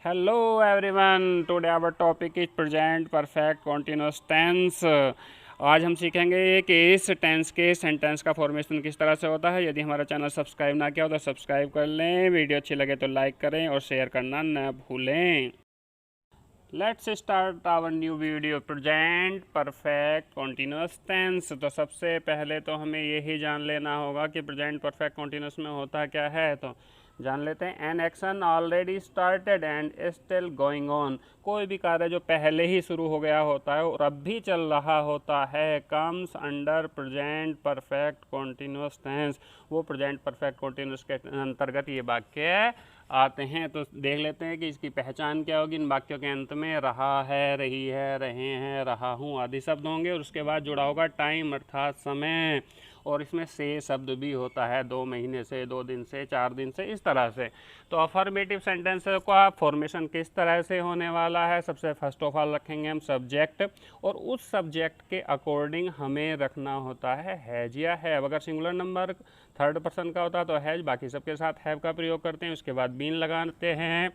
Hello everyone. Today our topic is present perfect continuous tense. आज हम सीखेंगे कि इस टेंस के सेंटेंस का फॉर्मेशन किस तरह से होता है। यदि हमारा चैनल सब्सक्राइब ना किया हो तो सब्सक्राइब कर लें, वीडियो अच्छी लगे तो लाइक करें और शेयर करना न भूलें। Let's start our new video present perfect continuous tense. तो सबसे पहले तो हमें यही जान लेना होगा कि प्रेजेंट परफेक्ट कॉन्टिन्यूस में होता क्या है। तो जान लेते हैं। An action already started and still going on. कोई भी कार्य जो पहले ही शुरू हो गया होता है और अब भी चल रहा होता है, comes under present perfect continuous tense. वो प्रेजेंट परफेक्ट कॉन्टिन्यूस के अंतर्गत ये वाक्य आते हैं। तो देख लेते हैं कि इसकी पहचान क्या होगी। इन वाक्यों के अंत में रहा है, रही है, रहे हैं, रहा हूँ आदि शब्द होंगे और उसके बाद जुड़ा होगा टाइम अर्थात समय। और इसमें से शब्द भी होता है, 2 महीने से, 2 दिन से, 4 दिन से, इस तरह से। तो अफर्मेटिव सेंटेंस का फॉर्मेशन किस तरह से होने वाला है। सबसे फर्स्ट ऑफ ऑल रखेंगे हम सब्जेक्ट, और उस सब्जेक्ट के अकॉर्डिंग हमें रखना होता है हैज या हैव। अगर सिंगुलर नंबर थर्ड पर्सन का होता है तो हैज, बाकी सबके साथ हैव का प्रयोग करते हैं। उसके बाद बीन लगाते हैं।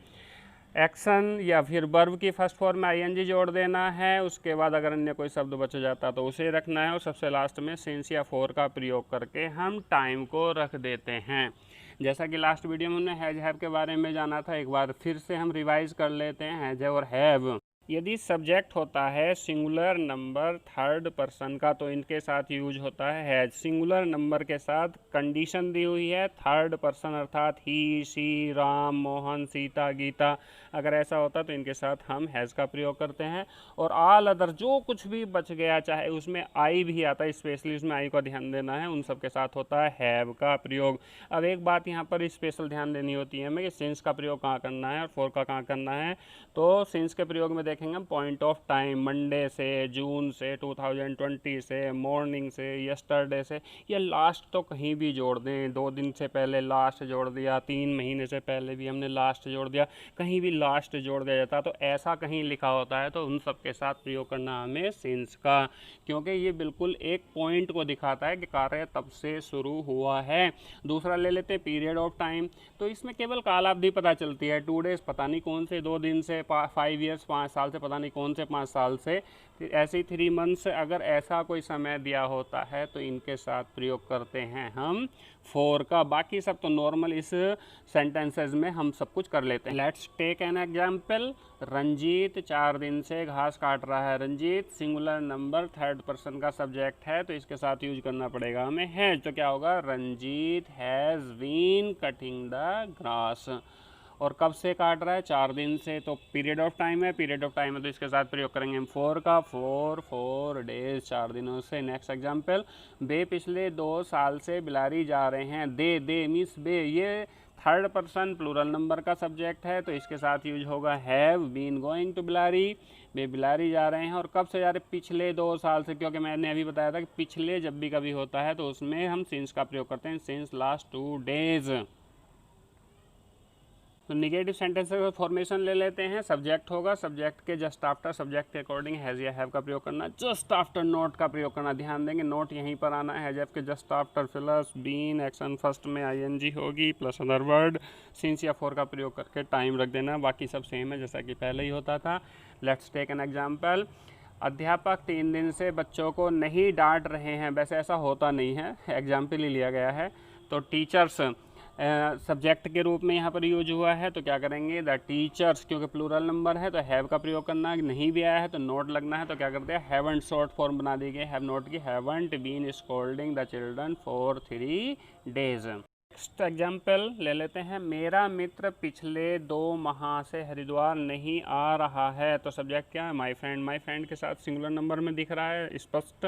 एक्शन या फिर वर्ब की फर्स्ट फॉर्म में आईएनजी जोड़ देना है। उसके बाद अगर अन्य कोई शब्द बच जाता तो उसे रखना है। और सबसे लास्ट में सिंस या फॉर का प्रयोग करके हम टाइम को रख देते हैं। जैसा कि लास्ट वीडियो में हमने हैज हैव के बारे में जाना था, एक बार फिर से हम रिवाइज कर लेते हैं हैज और हैव। यदि सब्जेक्ट होता है सिंगुलर नंबर थर्ड पर्सन का तो इनके साथ यूज होता है हैज। सिंगुलर नंबर के साथ कंडीशन दी हुई है थर्ड पर्सन अर्थात ही, शी, राम, मोहन, सीता, गीता, अगर ऐसा होता तो इनके साथ हम हैज़ का प्रयोग करते हैं। और ऑल अदर जो कुछ भी बच गया, चाहे उसमें आई भी आता है, स्पेशली उसमें आई का ध्यान देना है, उन सब के साथ होता है हैव का प्रयोग। अब एक बात यहाँ पर स्पेशल ध्यान देनी होती है हमें कि सिंस का प्रयोग कहाँ करना है और फॉर का कहाँ करना है। तो सिंस के प्रयोग में देखेंगे हम पॉइंट ऑफ टाइम, मंडे से, जून से, 2020 से, मॉर्निंग से, यस्टरडे से, या लास्ट तो कहीं भी जोड़ दें। 2 दिन से पहले लास्ट जोड़ दिया, 3 महीने से पहले भी हमने लास्ट जोड़ दिया, कहीं भी लास्ट जोड़ दिया जाता तो ऐसा कहीं लिखा होता है तो उन सब के साथ प्रयोग करना हमें सिंस का, क्योंकि ये बिल्कुल एक पॉइंट को दिखाता है कि कार्य तब से शुरू हुआ है। दूसरा ले लेते हैं पीरियड ऑफ टाइम। तो इसमें केवल कालावधि पता चलती है, 2 डेज पता नहीं कौन से, 2 दिन से, 5 ईयर्स 5 साल से पता नहीं कौन से 5 साल से, ऐसे ही 3 मंथ्स। अगर ऐसा कोई समय दिया होता है तो इनके साथ प्रयोग करते हैं हम फॉर का। बाकी सब तो नॉर्मल इस सेंटेंसेस में हम सब कुछ कर लेते हैं। Let's take an example. Ranjit 4 दिन से घास काट रहा है। Ranjit singular number third person का सब्जेक्ट है तो इसके साथ यूज करना पड़ेगा हमें हैज। तो क्या होगा, Ranjit has been cutting the grass. और कब से काट रहा है, 4 दिन से, तो पीरियड ऑफ टाइम है। पीरियड ऑफ टाइम है तो इसके साथ प्रयोग करेंगे हम फॉर का, फॉर 4 डेज, 4 दिनों से। नेक्स्ट एग्जाम्पल, बे पिछले 2 साल से बिलारी जा रहे हैं। दे मीन्स बे, ये थर्ड पर्सन प्लूरल नंबर का सब्जेक्ट है तो इसके साथ यूज होगा have been going to Bilari. वे बिलारी जा रहे हैं। और कब से जा रहे, पिछले 2 साल से, क्योंकि मैंने अभी बताया था कि पिछले जब भी कभी होता है तो उसमें हम सिंस का प्रयोग करते हैं, सिंस लास्ट 2 डेज। तो निगेटिव सेंटेंस का फॉर्मेशन ले लेते हैं। सब्जेक्ट होगा, सब्जेक्ट के जस्ट आफ्टर, सब्जेक्ट के अकॉर्डिंग हैज़ या हैव का प्रयोग करना। जस्ट आफ्टर नोट का प्रयोग करना, ध्यान देंगे नोट यहीं पर आना है। हैज़ के just after plus been, action first में आईएनजी होगी, प्लस अदर वर्ड, सिंस या फॉर का प्रयोग करके टाइम रख देना। बाकी सब सेम है जैसा कि पहले ही होता था। Let's take an example. अध्यापक 3 दिन से बच्चों को नहीं डांट रहे हैं। वैसे ऐसा होता नहीं है, एग्जाम्पल ही लिया गया है। तो टीचर्स सब्जेक्ट के रूप में यहाँ पर यूज हुआ है तो क्या करेंगे, द टीचर्स, क्योंकि प्लूरल नंबर है तो हैव का प्रयोग करना है। नहीं भी आया है तो नोट लगना है तो क्या करते हैं, हैवंट शॉर्ट फॉर्म बना दी गई हैव नोट की, haven't been scolding the children for 3 days. Next example ले लेते हैं। मेरा मित्र पिछले 2 माह से हरिद्वार नहीं आ रहा है। तो सब्जेक्ट क्या है, माई फ्रेंड। माई फ्रेंड के साथ सिंगुलर नंबर में दिख रहा है स्पष्ट,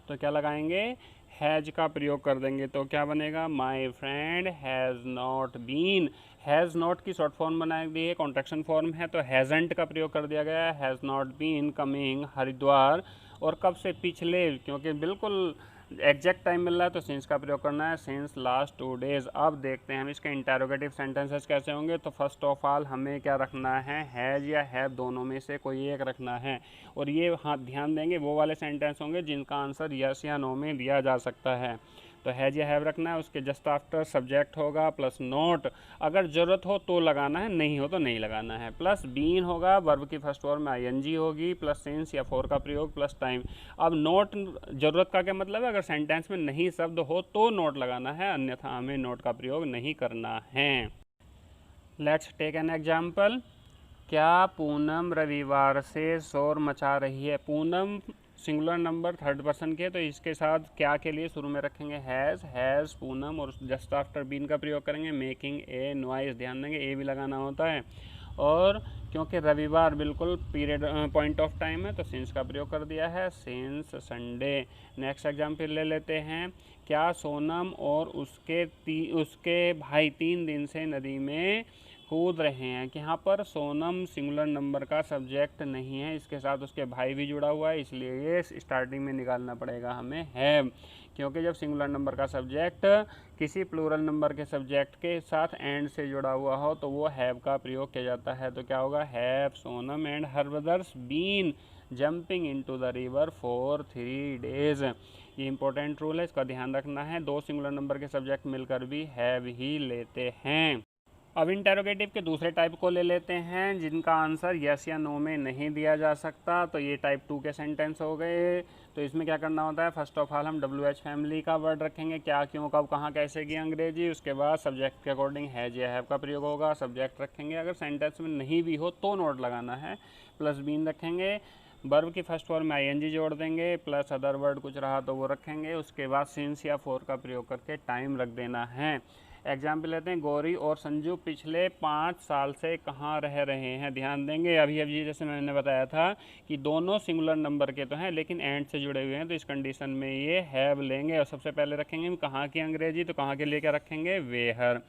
तो क्या लगाएंगे, हैज का प्रयोग कर देंगे। तो क्या बनेगा, my friend has not been. Has not की शॉर्ट फॉर्म बनाई दी है, कॉन्ट्रैक्शन फॉर्म है तो हैज़ंट का प्रयोग कर दिया गया है, has not been coming Haridwar. और कब से, पिछले, क्योंकि बिल्कुल एग्जैक्ट टाइम मिल रहा है तो सिंस का प्रयोग करना है, सिंस लास्ट 2 डेज। अब देखते हैं हम इसके इंटरोगेटिव सेंटेंसेस कैसे होंगे। तो फर्स्ट ऑफ ऑल हमें क्या रखना है, हैज़ या हैव दोनों में से कोई एक रखना है। और ये हाँ ध्यान देंगे वो वाले सेंटेंस होंगे जिनका आंसर यस या नो में दिया जा सकता है। तो हैज या हैव रखना है। उसके जस्ट आफ्टर सब्जेक्ट होगा प्लस नोट, अगर ज़रूरत हो तो लगाना है, नहीं हो तो नहीं लगाना है। प्लस बीन होगा, वर्ब की फर्स्ट फॉर्म में आईएनजी होगी, प्लस सिंस या फॉर का प्रयोग, प्लस टाइम। अब नोट ज़रूरत का क्या मतलब है, अगर सेंटेंस में नहीं शब्द हो तो नोट लगाना है, अन्यथा हमें नोट का प्रयोग नहीं करना है। Let's take an example. क्या पूनम रविवार से शोर मचा रही है। Poonam singular number third person के, तो इसके साथ क्या के लिए शुरू में रखेंगे हैज़ पूनम, और जस्ट आफ्टर बीन का प्रयोग करेंगे मेकिंग ए नॉइज। ध्यान देंगे ए भी लगाना होता है, और क्योंकि रविवार बिल्कुल पीरियड पॉइंट ऑफ टाइम है तो सिंस का प्रयोग कर दिया है, सिंस संडे। नेक्स्ट एग्जाम्पल ले लेते हैं। क्या सोनम और उसके भाई 3 दिन से नदी में कूद रहे हैं। कि यहाँ पर सोनम सिंगुलर नंबर का सब्जेक्ट नहीं है, इसके साथ उसके भाई भी जुड़ा हुआ है, इसलिए ये स्टार्टिंग में निकालना पड़ेगा हमें हैव, क्योंकि जब सिंगुलर नंबर का सब्जेक्ट किसी प्लूरल नंबर के सब्जेक्ट के साथ एंड से जुड़ा हुआ हो तो वो हैव का प्रयोग किया जाता है। तो क्या होगा, have Sonam and her brothers been jumping into the river for 3 days. ये इंपॉर्टेंट रूल है, इसका ध्यान रखना है। 2 सिंगुलर नंबर के सब्जेक्ट मिलकर भी हैव ही लेते हैं। अब इंटेरोगेटिव के दूसरे टाइप को ले लेते हैं जिनका आंसर यस या नो में नहीं दिया जा सकता। तो ये टाइप 2 के सेंटेंस हो गए। तो इसमें क्या करना होता है, फर्स्ट ऑफ ऑल हम WH फैमिली का वर्ड रखेंगे, क्या क्यों कब कहाँ कैसे की अंग्रेजी। उसके बाद सब्जेक्ट के अकॉर्डिंग हैज या हैव का प्रयोग होगा, सब्जेक्ट रखेंगे, अगर सेंटेंस में नहीं भी हो तो नोट लगाना है, प्लस बीन रखेंगे, वर्ब की फर्स्ट फॉर्म में ING जोड़ देंगे, प्लस अदर वर्ड कुछ रहा तो वो रखेंगे। उसके बाद सिंस या फॉर का प्रयोग करके टाइम रख देना है। एग्जाम्पल लेते हैं, गौरी और संजू पिछले 5 साल से कहाँ रह रहे हैं। ध्यान देंगे, अभी जैसे मैंने बताया था कि दोनों सिंगुलर नंबर के तो हैं लेकिन एंड से जुड़े हुए हैं, तो इस कंडीशन में ये हैव लेंगे। और सबसे पहले रखेंगे हम कहाँ की अंग्रेजी, तो कहाँ के लिए क्या रखेंगे, वेयर।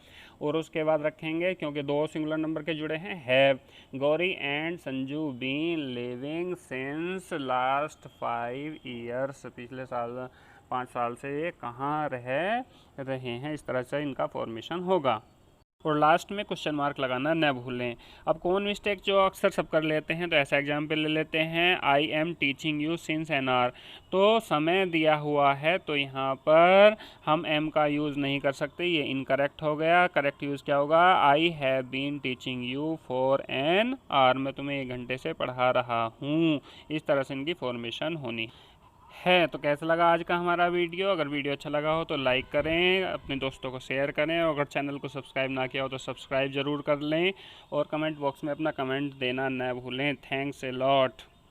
और उसके बाद रखेंगे, क्योंकि 2 सिंगुलर नंबर के जुड़े हैं, have. Gauri and Sanju been living since last 5 years. पिछले 5 साल से ये कहाँ रह रहे हैं। इस तरह से इनका फॉर्मेशन होगा। और लास्ट में क्वेश्चन मार्क लगाना न भूलें। अब कौन मिस्टेक जो अक्सर सब कर लेते हैं, तो ऐसा एग्जाम्पल ले लेते हैं, I am teaching you since an hour. तो समय दिया हुआ है तो यहाँ पर हम एम का यूज़ नहीं कर सकते, ये इनकरेक्ट हो गया। करेक्ट यूज़ क्या होगा, I have been teaching you for an hour. मैं तुम्हें 1 घंटे से पढ़ा रहा हूँ। इस तरह से इनकी फॉर्मेशन होनी है। तो कैसा लगा आज का हमारा वीडियो। अगर वीडियो अच्छा लगा हो तो लाइक करें, अपने दोस्तों को शेयर करें, और अगर चैनल को सब्सक्राइब ना किया हो तो सब्सक्राइब ज़रूर कर लें, और कमेंट बॉक्स में अपना कमेंट देना न भूलें। Thanks a lot.